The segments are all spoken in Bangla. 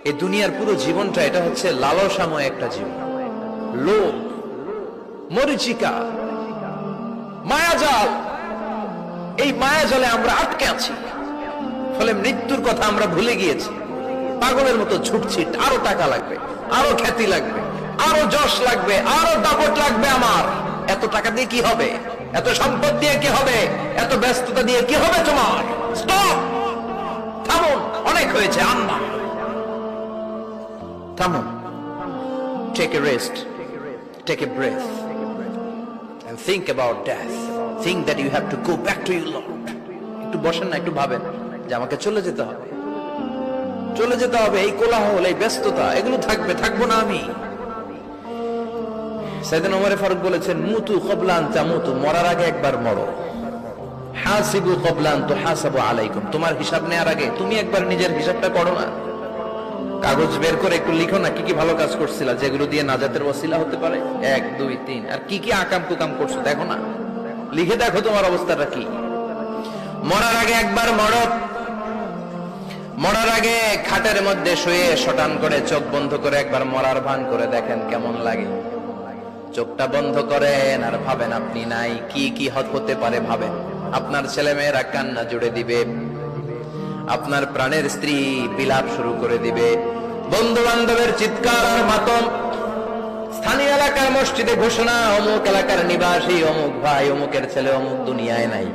এই দুনিয়ার পুরো জীবনটা এটা হচ্ছে লালসাময় একটা জীবন, লোভ, মরিচিকা, মায়াজাল। এই মায়াজালে আমরা আটকে আছি, ফলে মৃত্যুর কথা আমরা ভুলে গিয়েছি। পাগলের মতো ছুটছি, আরো টাকা লাগবে, আরো খ্যাতি লাগবে, আরো যশ লাগবে, আরো দাপট লাগবে। আমার এত টাকা দিয়ে কি হবে? এত সম্পদ দিয়ে কি হবে? এত ব্যস্ততা দিয়ে কি হবে? তোমার স্টপ, থামুন, অনেক হয়েছে। আম্মা থামুন, take a rest, take a breath and think about death. Think that you have to go back to your Lord. একটু বসেন না, একটু ভাবেন যে আমাকে চলে যেতে হবে, চলে যেতে হবে। এই কোলাহল, এই ব্যস্ততা, এগুলো থাকবে, থাকবো না আমি। সাইয়েদনা ওমর ফারুক বলেছেন, মুতু ক্বাবলা আন তামুতু, মরার আগে একবার মরো। হাসিবু ক্বাবলা আন তুহাসাবু আলাইকুম, তোমার হিসাব নেওয়ার আগে তুমি একবার নিজের হিসাবটা করো না। কাগজ বের করে একটু লিখো না কি কি ভালো কাজ করছিলা, যেগুলো দিয়ে নাজাতের ওসিলা হতে পারে। 1 2 3, আর কি কি আকাম কুকাম করছো দেখো না, লিখে দেখো তোমার অবস্থাটা কি। মরার আগে একবার মরো। মরার আগে খাটের মধ্যে শুয়ে শটান করে চোখ বন্ধ করে একবার মরার ভান করে দেখেন কেমন লাগে। চোখটা বন্ধ করেন আর ভাবেন আপনি নাই, কি কি হতে পারে ভাবেন। আপনার ছেলে মেয়েরা কান্না জুড়ে দিবে, আপনার প্রাণের স্ত্রী বিলাপ শুরু করে দিবে, বন্ধু বান্ধবের চিৎকার আর মাতম, স্থানীয় এলাকার মসজিদে ঘোষণা, অমুক এলাকার নিবাসী অমুক ভাই অমুকের ছেলে অমুক দুনিয়ায় নাই।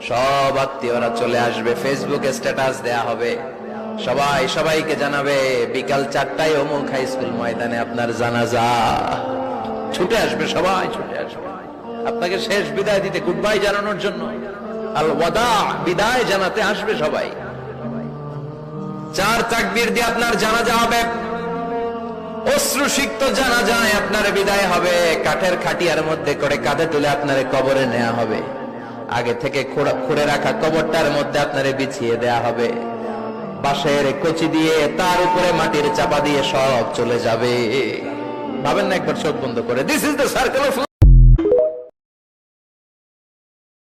সব আত্মীয়রা চলে আসবে, ফেসবুকে স্ট্যাটাস দেয়া হবে, সবাই সবাইকে জানাবে বিকাল 4টায় অমুক হাই স্কুল ময়দানে আপনার জানাজা। ছুটে আসবে, সবাই ছুটে আসবে আপনাকে শেষ বিদায় দিতে, গুড বাই জানানোর জন্য, আল ওয়াদা, বিদায় জানাতে আসবে সবাই। 4 তাকবীর দিয়ে আপনার জানাজা হবে, অশ্রুসিক্ত জানাজায় আপনার বিদায় হবে। কাঠের খাটিয়ার মধ্যে করে কাঁধে তুলে আপনারে কবরে নেওয়া হবে। আগে থেকে খুঁড়ে রাখা কবরটার মধ্যে আপনারে বিছিয়ে দেয়া হবে। বাঁশের কচি দিয়ে তার উপরে মাটির চাপা দিয়ে সব চলে যাবে। ভাবেন না একবার চোখ বন্ধ করে, this is the circle of